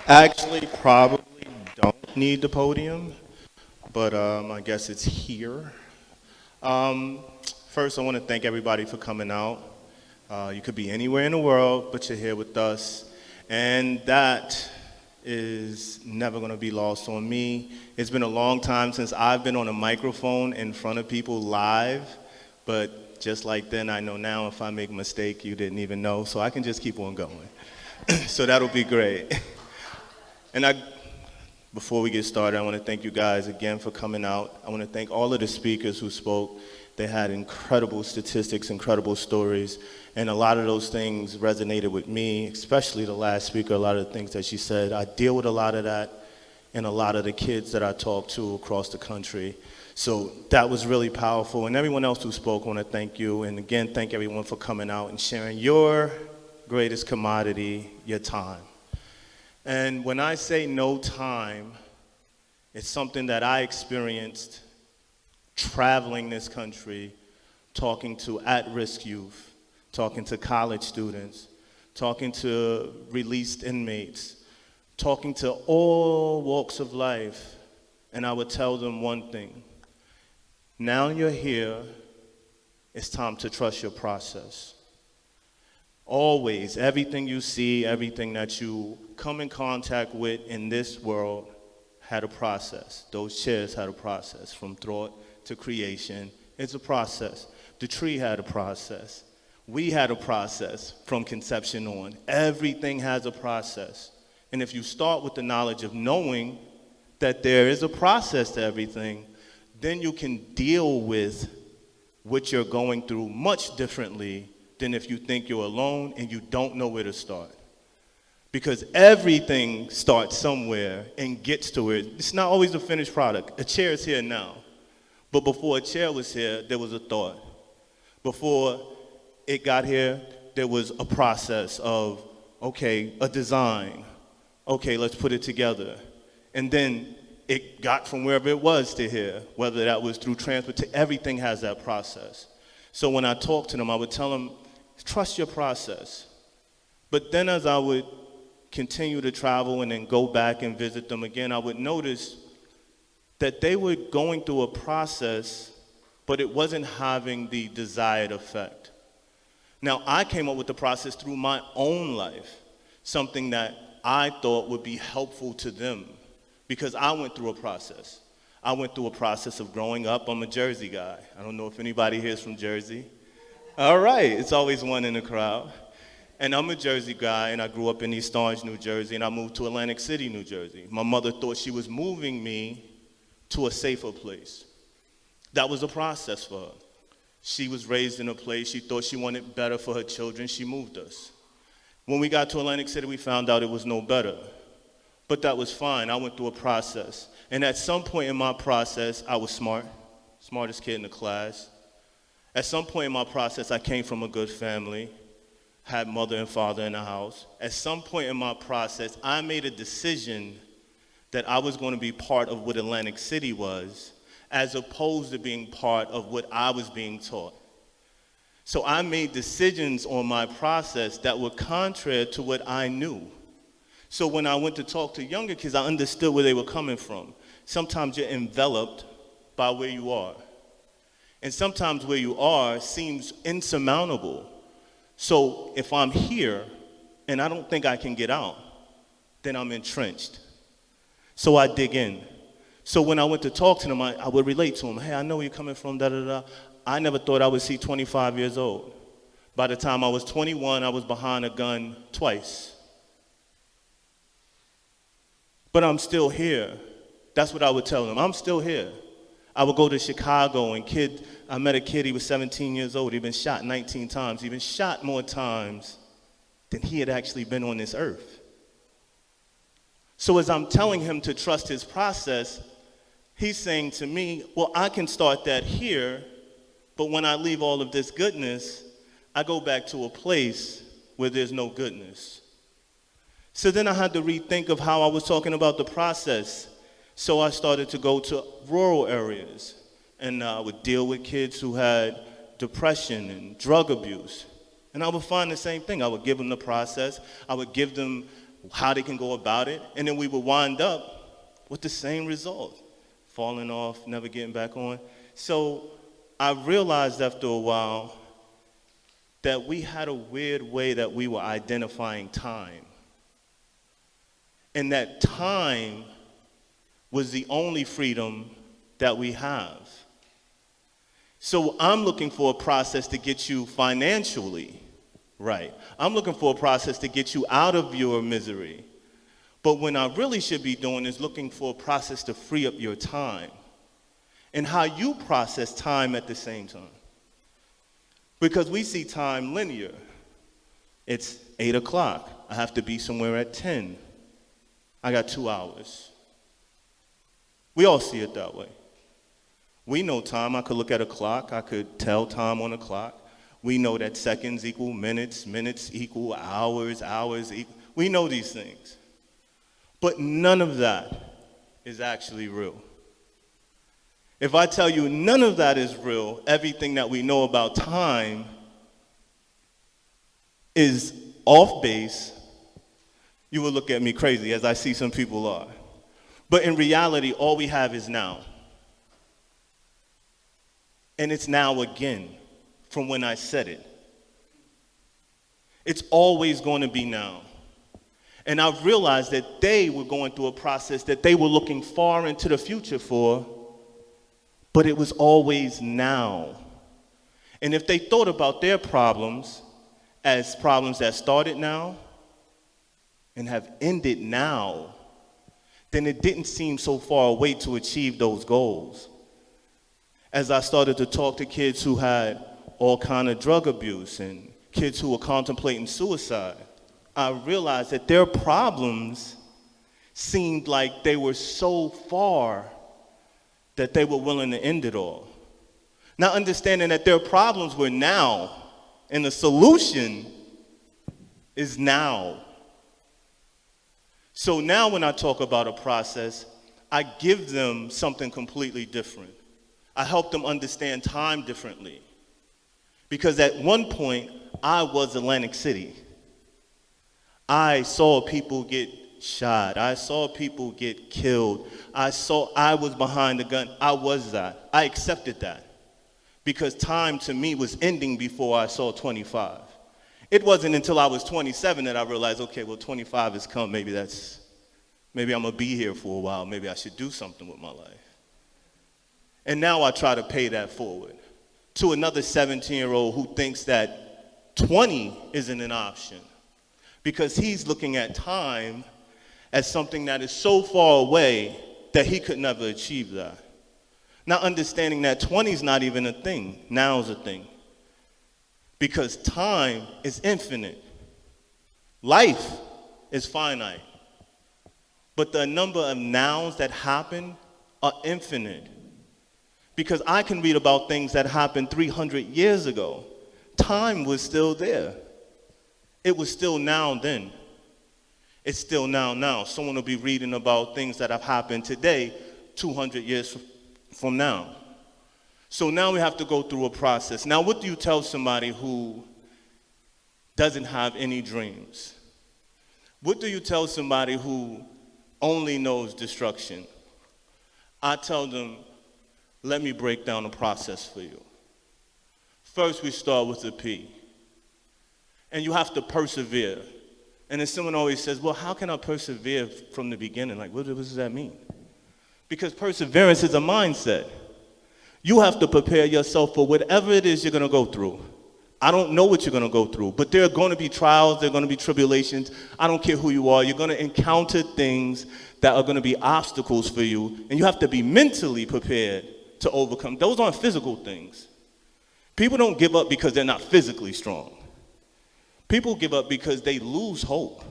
Actually, probably don't need the podium, but I guess it's here. Um, First, I want to thank everybody for coming out. You could be anywhere in the world, but you're here with us. And that is never going to be lost on me. It's been a long time since I've been on a microphone in front of people live, but just like then, I know now if I make a mistake, you didn't even know, so I can just keep on going. So that'll be great. And before we get started, I want to thank you guys again for coming out. I want to thank all of the speakers who spoke. They had incredible statistics, incredible stories, and a lot of those things resonated with me, especially the last speaker, a lot of the things that she said. I deal with a lot of that and a lot of the kids that I talk to across the country. So that was really powerful. And everyone else who spoke, I want to thank you. And again, thank everyone for coming out and sharing your greatest commodity, your time. And when I say no time, it's something that I experienced traveling this country, talking to at-risk youth, talking to college students, talking to released inmates, talking to all walks of life. And I would tell them one thing: now you're here, it's time to trust your process. Always, everything you see, everything that you come in contact with in this world had a process. Those chairs had a process. From thought to creation, it's a process. The tree had a process. We had a process from conception on. Everything has a process. And if you start with the knowledge of knowing that there is a process to everything, then you can deal with what you're going through much differently than if you think you're alone and you don't know where to start. Because everything starts somewhere and gets to it. It's not always a finished product. A chair is here now. But before a chair was here, there was a thought. Before it got here, there was a process of, okay, a design. Okay, let's put it together. And then it got from wherever it was to here, whether that was through transport, everything has that process. So when I talk to them, I would tell them, trust your process. But then as I would continue to travel and then go back and visit them again, I would notice that they were going through a process, but it wasn't having the desired effect. Now, I came up with the process through my own life, something that I thought would be helpful to them, because I went through a process. I went through a process of growing up. I'm a Jersey guy. I don't know if anybody here is from Jersey. All right, it's always one in the crowd. And I'm a Jersey guy, and I grew up in East Orange, New Jersey, and I moved to Atlantic City, New Jersey. My mother thought she was moving me to a safer place. That was a process for her. She was raised in a place, she thought she wanted better for her children, she moved us. When we got to Atlantic City, we found out it was no better. But that was fine, I went through a process. And at some point in my process, I was smartest kid in the class. At some point in my process, I came from a good family, had mother and father in the house. At some point in my process, I made a decision that I was going to be part of what Atlantic City was, as opposed to being part of what I was being taught. So I made decisions on my process that were contrary to what I knew. So when I went to talk to younger kids, I understood where they were coming from. Sometimes you're enveloped by where you are. And sometimes where you are seems insurmountable. So if I'm here and I don't think I can get out, then I'm entrenched. So I dig in. So when I went to talk to them, I would relate to them. Hey, I know where you're coming from, da-da-da. I never thought I would see 25 years old. By the time I was 21, I was behind a gun twice. But I'm still here. That's what I would tell them. I'm still here. I would go to Chicago, and I met a kid, he was 17 years old. He'd been shot 19 times. He'd been shot more times than he had actually been on this earth. So as I'm telling him to trust his process, he's saying to me, well, I can start that here, but when I leave all of this goodness, I go back to a place where there's no goodness. So then I had to rethink of how I was talking about the process. So I started to go to rural areas, and I would deal with kids who had depression and drug abuse. And I would find the same thing. I would give them the process. I would give them how they can go about it, and then we would wind up with the same result, falling off, never getting back on. So I realized after a while that we had a weird way that we were identifying time. And that time was the only freedom that we have. So I'm looking for a process to get you financially right. I'm looking for a process to get you out of your misery. But what I really should be doing is looking for a process to free up your time and how you process time at the same time. Because we see time linear. It's 8 o'clock. I have to be somewhere at 10. I got 2 hours. We all see it that way. We know time. I could look at a clock. I could tell time on a clock. We know that seconds equal minutes, minutes equal hours, hours equal. We know these things. But none of that is actually real. If I tell you none of that is real, everything that we know about time is off base, you will look at me crazy, as I see some people are. But in reality, all we have is now. And it's now again from when I said it. It's always going to be now. And I've realized that they were going through a process that they were looking far into the future for, but it was always now. And if they thought about their problems as problems that started now and have ended now, then it didn't seem so far away to achieve those goals. As I started to talk to kids who had all kind of drug abuse and kids who were contemplating suicide, I realized that their problems seemed like they were so far that they were willing to end it all. Not understanding that their problems were now, and the solution is now. So now when I talk about a process, I give them something completely different. I help them understand time differently. Because at one point, I was Atlantic City. I saw people get shot. I saw people get killed. I was behind the gun. I was that. I accepted that. Because time to me was ending before I saw 25. It wasn't until I was 27 that I realized, okay, well, 25 has come. Maybe I'm going to be here for a while. Maybe I should do something with my life. And now I try to pay that forward to another 17-year-old who thinks that 20 isn't an option because he's looking at time as something that is so far away that he could never achieve that. Not understanding that 20 is not even a thing, now is a thing. Because time is infinite. Life is finite. But the number of nows that happen are infinite. Because I can read about things that happened 300 years ago. Time was still there. It was still now then. It's still now. Someone will be reading about things that have happened today, 200 years from now. So now we have to go through a process. Now, what do you tell somebody who doesn't have any dreams? What do you tell somebody who only knows destruction? I tell them, let me break down the process for you. First, we start with the P. And you have to persevere. And then someone always says, well, how can I persevere from the beginning? Like, what does that mean? Because perseverance is a mindset. You have to prepare yourself for whatever it is you're going to go through. I don't know what you're going to go through, but there are going to be trials, there are going to be tribulations. I don't care who you are. You're going to encounter things that are going to be obstacles for you, and you have to be mentally prepared to overcome. Those aren't physical things. People don't give up because they're not physically strong. People give up because they lose hope.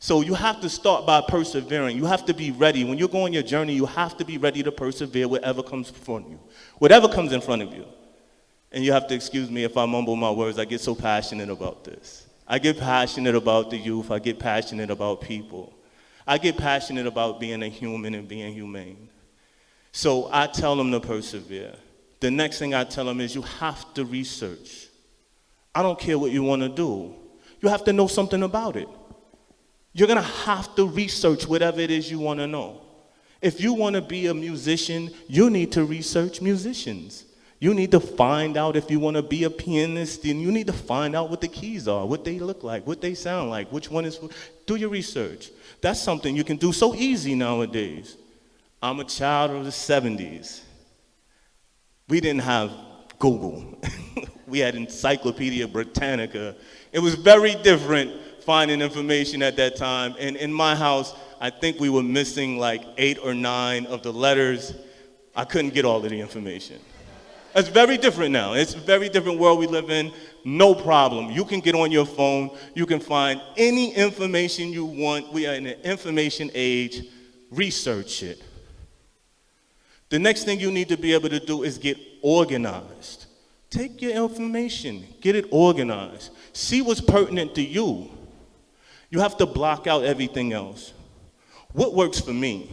So you have to start by persevering. You have to be ready. When you're going your journey, you have to be ready to persevere whatever comes in front of you. Whatever comes in front of you. And you have to excuse me if I mumble my words. I get so passionate about this. I get passionate about the youth. I get passionate about people. I get passionate about being a human and being humane. So I tell them to persevere. The next thing I tell them is you have to research. I don't care what you want to do. You have to know something about it. You're going to have to research whatever it is you want to know. If you want to be a musician, you need to research musicians. You need to find out if you want to be a pianist, and you need to find out what the keys are, what they look like, what they sound like, which one is. Do your research. That's something you can do so easy nowadays. I'm a child of the 70s. We didn't have Google. We had Encyclopedia Britannica. It was very different finding information at that time. And in my house, I think we were missing like 8 or 9 of the letters. I couldn't get all of the information. It's very different now. It's a very different world we live in. No problem. You can get on your phone. You can find any information you want. We are in an information age. Research it. The next thing you need to be able to do is get organized. Take your information, get it organized. See what's pertinent to you. You have to block out everything else. What works for me?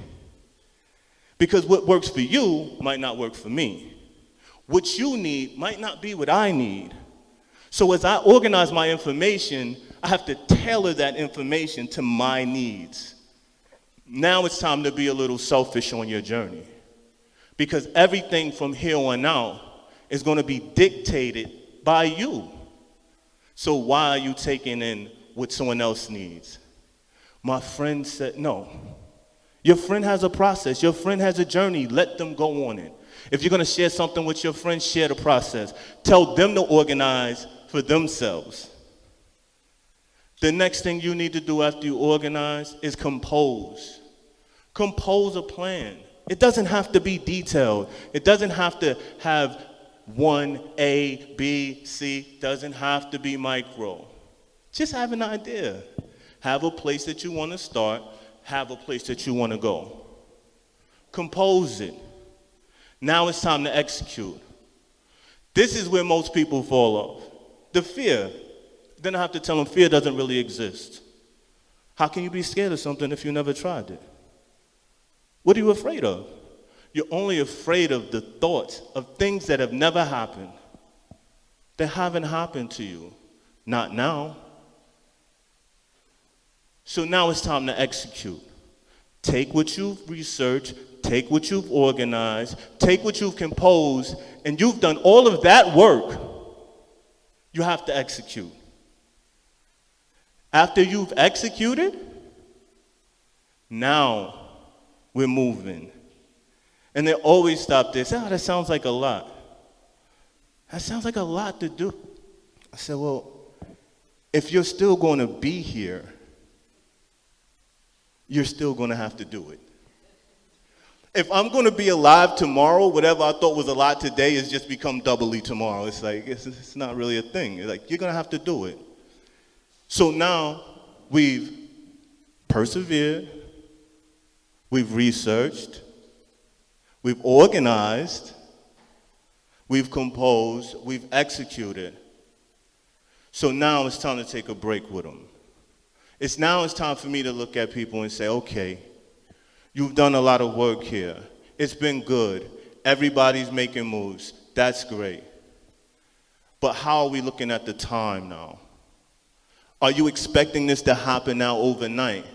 Because what works for you might not work for me. What you need might not be what I need. So as I organize my information, I have to tailor that information to my needs. Now it's time to be a little selfish on your journey. Because everything from here on out is going to be dictated by you. So why are you taking in what someone else needs? My friend said, no. Your friend has a process. Your friend has a journey. Let them go on it. If you're going to share something with your friends, share the process. Tell them to organize for themselves. The next thing you need to do after you organize is compose. Compose a plan. It doesn't have to be detailed. It doesn't have to have 1, A, B, C. It doesn't have to be micro. Just have an idea. Have a place that you want to start. Have a place that you want to go. Compose it. Now it's time to execute. This is where most people fall off. The fear. Then I have to tell them fear doesn't really exist. How can you be scared of something if you never tried it? What are you afraid of? You're only afraid of the thoughts of things that have never happened. That haven't happened to you. Not now. So now it's time to execute. Take what you've researched, take what you've organized, take what you've composed, and you've done all of that work. You have to execute. After you've executed, now we're moving. And they always stop there. Say, oh, that sounds like a lot. That sounds like a lot to do. I said, well, if you're still going to be here, you're still going to have to do it. If I'm going to be alive tomorrow, whatever I thought was a lot today has just become doubly tomorrow. It's like, it's not really a thing. It's like, you're going to have to do it. So now we've persevered, we've researched, we've organized, we've composed, we've executed. So now it's time to take a break with them. It's time for me to look at people and say, okay, you've done a lot of work here. It's been good. Everybody's making moves. That's great. But how are we looking at the time now? Are you expecting this to happen now overnight?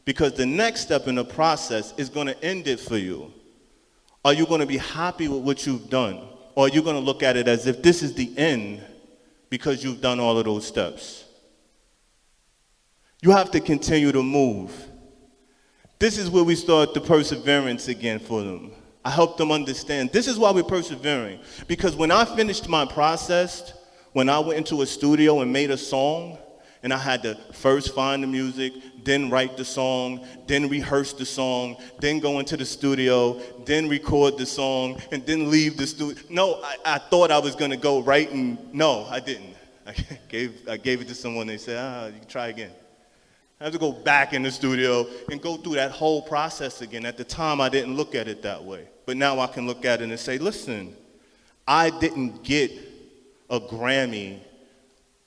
Because the next step in the process is going to end it for you. Are you going to be happy with what you've done? Or are you going to look at it as if this is the end because you've done all of those steps? You have to continue to move. This is where we start the perseverance again for them. I help them understand. This is why we're persevering. Because when I finished my process, when I went into a studio and made a song, and I had to first find the music, then write the song, then rehearse the song, then go into the studio, then record the song, and then leave the studio. No, I thought I was going to go right, and no, I didn't. I gave it to someone. They said, you can try again. I have to go back in the studio and go through that whole process again. At the time, I didn't look at it that way. But now I can look at it and say, listen, I didn't get a Grammy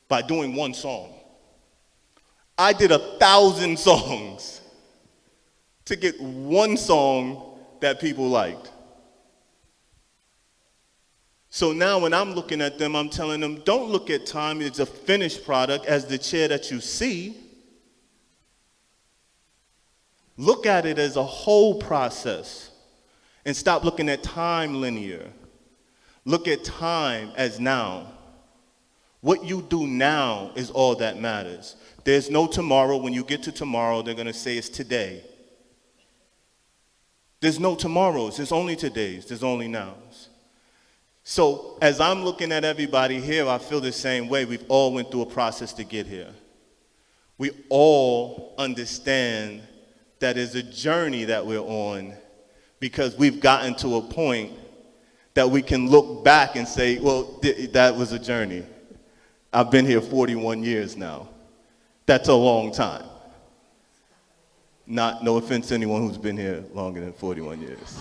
by doing one song. I did 1,000 songs to get one song that people liked. So now when I'm looking at them, I'm telling them, don't look at time as a finished product, as the chair that you see. Look at it as a whole process and stop looking at time linear. Look at time as now. What you do now is all that matters. There's no tomorrow. When you get to tomorrow, they're going to say it's today. There's no tomorrows. There's only todays. There's only nows. So as I'm looking at everybody here, I feel the same way. We've all went through a process to get here. We all understand that it's a journey that we're on because we've gotten to a point that we can look back and say, well, that was a journey. I've been here 41 years now. That's a long time. No offense to anyone who's been here longer than 41 years.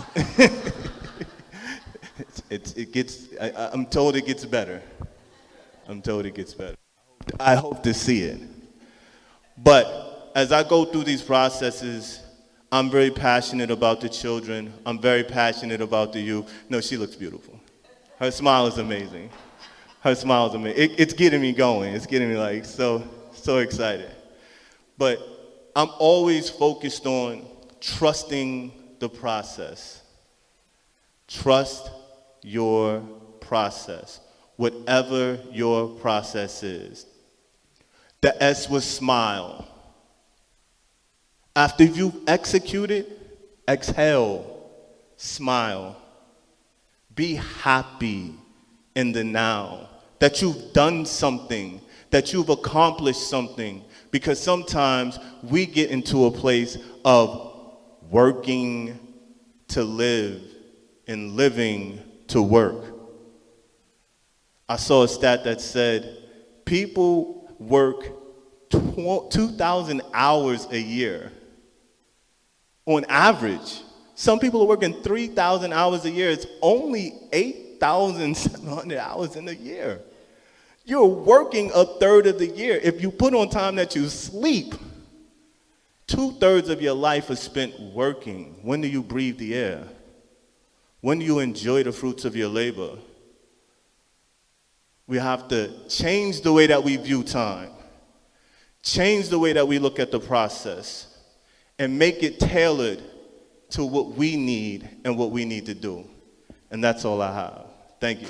I'm told it gets better. I'm told it gets better. I hope to see it. But as I go through these processes, I'm very passionate about the children. I'm very passionate about the youth. No, she looks beautiful. Her smile is amazing. Her smile is amazing. It's getting me going. It's getting me like so excited. But I'm always focused on trusting the process. Trust your process, whatever your process is. The S was smile. After you've executed, exhale, smile. Be happy in the now, that you've done something, that you've accomplished something. Because sometimes we get into a place of working to live and living to work. I saw a stat that said people work 2,000 hours a year on average. Some people are working 3,000 hours a year. It's only 8,700 hours in a year. You're working a third of the year. If you put on time that you sleep, 2/3 of your life is spent working. When do you breathe the air? When do you enjoy the fruits of your labor? We have to change the way that we view time, change the way that we look at the process, and make it tailored to what we need and what we need to do. And that's all I have. Thank you.